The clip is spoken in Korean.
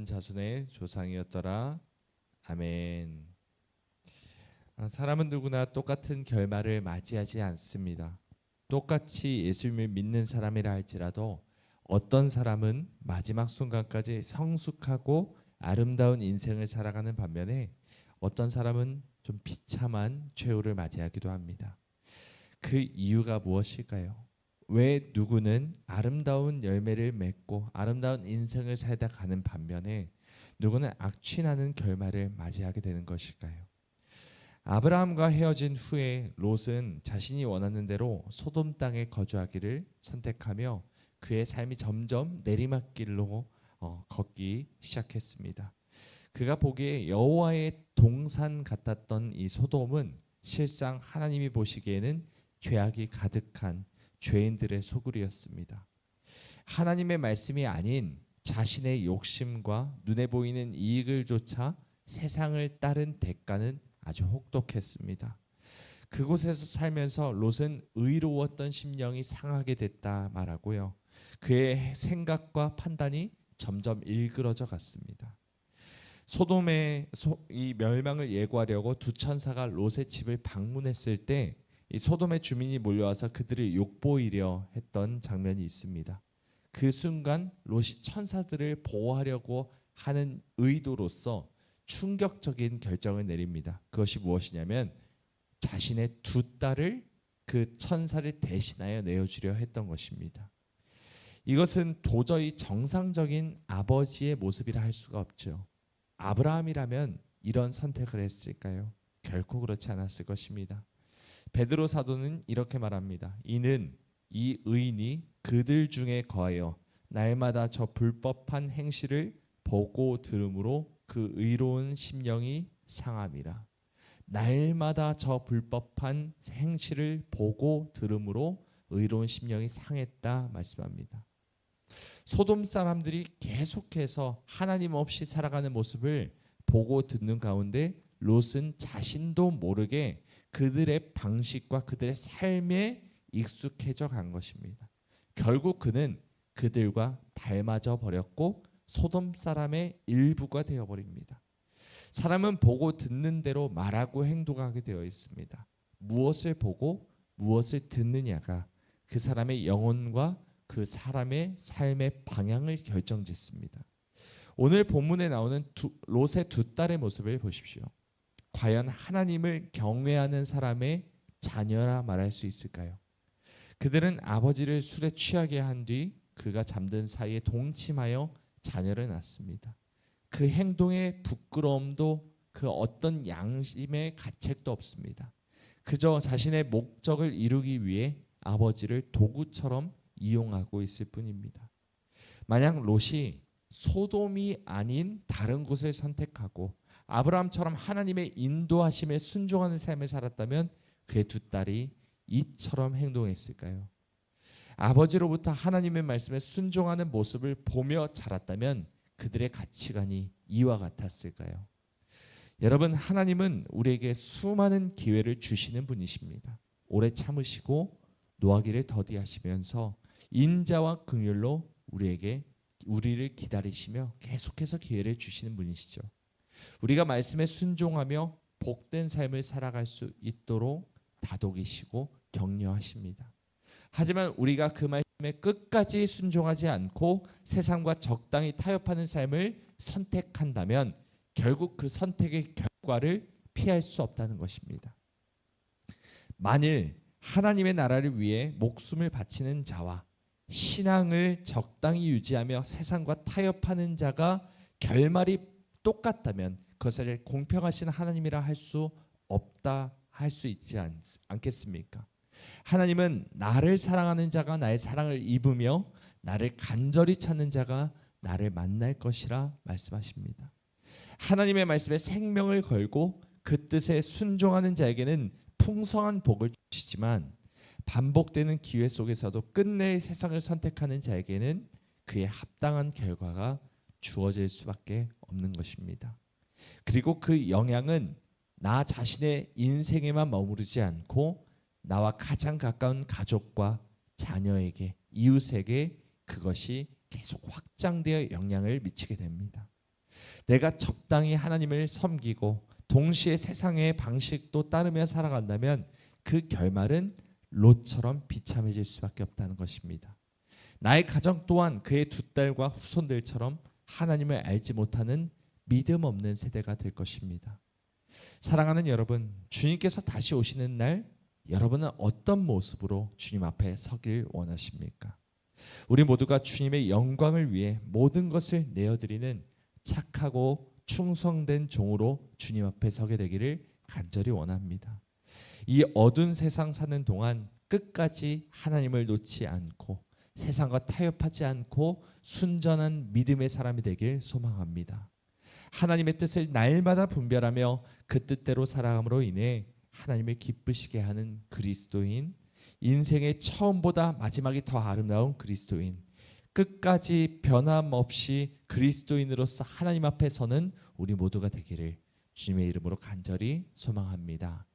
자손의 조상이었더라. 아멘. 사람은 누구나 똑같은 결말을 맞이하지 않습니다. 똑같이 예수님을 믿는 사람이라 할지라도 어떤 사람은 마지막 순간까지 성숙하고 아름다운 인생을 살아가는 반면에 어떤 사람은 좀 비참한 최후를 맞이하기도 합니다. 그 이유가 무엇일까요? 왜 누구는 아름다운 열매를 맺고 아름다운 인생을 살다 가는 반면에 누구는 악취나는 결말을 맞이하게 되는 것일까요? 아브라함과 헤어진 후에 롯은 자신이 원하는 대로 소돔 땅에 거주하기를 선택하며 그의 삶이 점점 내리막길로 걷기 시작했습니다. 그가 보기에 여호와의 동산 같았던 이 소돔은 실상 하나님이 보시기에는 죄악이 가득한 죄인들의 소굴이었습니다. 하나님의 말씀이 아닌 자신의 욕심과 눈에 보이는 이익을 쫓아 세상을 따른 대가는 아주 혹독했습니다. 그곳에서 살면서 롯은 의로웠던 심령이 상하게 됐다 말하고요. 그의 생각과 판단이 점점 일그러져 갔습니다. 소돔의 이 멸망을 예고하려고 두 천사가 롯의 집을 방문했을 때 이 소돔의 주민이 몰려와서 그들을 욕보이려 했던 장면이 있습니다. 그 순간 롯이 천사들을 보호하려고 하는 의도로서 충격적인 결정을 내립니다. 그것이 무엇이냐면 자신의 두 딸을 그 천사를 대신하여 내어주려 했던 것입니다. 이것은 도저히 정상적인 아버지의 모습이라 할 수가 없죠. 아브라함이라면 이런 선택을 했을까요? 결코 그렇지 않았을 것입니다. 베드로 사도는 이렇게 말합니다. 이는 이 의인이 그들 중에 거하여 날마다 저 불법한 행실을 보고 들음으로 그 의로운 심령이 상함이라. 날마다 저 불법한 행실을 보고 들음으로 의로운 심령이 상했다 말씀합니다. 소돔 사람들이 계속해서 하나님 없이 살아가는 모습을 보고 듣는 가운데 롯은 자신도 모르게 그들의 방식과 그들의 삶에 익숙해져 간 것입니다. 결국 그는 그들과 닮아져 버렸고 소돔 사람의 일부가 되어버립니다. 사람은 보고 듣는 대로 말하고 행동하게 되어 있습니다. 무엇을 보고 무엇을 듣느냐가 그 사람의 영혼과 그 사람의 삶의 방향을 결정짓습니다. 오늘 본문에 나오는 롯의 두 딸의 모습을 보십시오. 과연 하나님을 경외하는 사람의 자녀라 말할 수 있을까요? 그들은 아버지를 술에 취하게 한 뒤 그가 잠든 사이에 동침하여 자녀를 낳습니다. 그 행동에 부끄러움도 그 어떤 양심의 가책도 없습니다. 그저 자신의 목적을 이루기 위해 아버지를 도구처럼 이용하고 있을 뿐입니다. 만약 롯이 소돔이 아닌 다른 곳을 선택하고 아브라함처럼 하나님의 인도하심에 순종하는 삶을 살았다면 그의 두 딸이 이처럼 행동했을까요? 아버지로부터 하나님의 말씀에 순종하는 모습을 보며 자랐다면 그들의 가치관이 이와 같았을까요? 여러분, 하나님은 우리에게 수많은 기회를 주시는 분이십니다. 오래 참으시고 노하기를 더디하시면서 인자와 긍휼로 우리를 기다리시며 계속해서 기회를 주시는 분이시죠. 우리가 말씀에 순종하며 복된 삶을 살아갈 수 있도록 다독이시고 격려하십니다. 하지만 우리가 그 말씀에 끝까지 순종하지 않고 세상과 적당히 타협하는 삶을 선택한다면 결국 그 선택의 결과를 피할 수 없다는 것입니다. 만일 하나님의 나라를 위해 목숨을 바치는 자와 신앙을 적당히 유지하며 세상과 타협하는 자가 결말이 똑같다면 그것을 공평하신 하나님이라 할 수 없다 할 수 있지 않겠습니까? 하나님은 나를 사랑하는 자가 나의 사랑을 입으며 나를 간절히 찾는 자가 나를 만날 것이라 말씀하십니다. 하나님의 말씀에 생명을 걸고 그 뜻에 순종하는 자에게는 풍성한 복을 주시지만 반복되는 기회 속에서도 끝내 세상을 선택하는 자에게는 그에 합당한 결과가 주어질 수밖에 없는 것입니다. 그리고 그 영향은 나 자신의 인생에만 머무르지 않고 나와 가장 가까운 가족과 자녀에게, 이웃에게 그것이 계속 확장되어 영향을 미치게 됩니다. 내가 적당히 하나님을 섬기고 동시에 세상의 방식도 따르며 살아간다면 그 결말은 롯처럼 비참해질 수밖에 없다는 것입니다. 나의 가정 또한 그의 두 딸과 후손들처럼 하나님을 알지 못하는 믿음 없는 세대가 될 것입니다. 사랑하는 여러분, 주님께서 다시 오시는 날 여러분은 어떤 모습으로 주님 앞에 서길 원하십니까? 우리 모두가 주님의 영광을 위해 모든 것을 내어드리는 착하고 충성된 종으로 주님 앞에 서게 되기를 간절히 원합니다. 이 어두운 세상 사는 동안 끝까지 하나님을 놓지 않고 세상과 타협하지 않고 순전한 믿음의 사람이 되길 소망합니다. 하나님의 뜻을 날마다 분별하며 그 뜻대로 살아감으로 인해 하나님을 기쁘시게 하는 그리스도인, 인생의 처음보다 마지막이 더 아름다운 그리스도인, 끝까지 변함없이 그리스도인으로서 하나님 앞에 서는 우리 모두가 되기를 주님의 이름으로 간절히 소망합니다.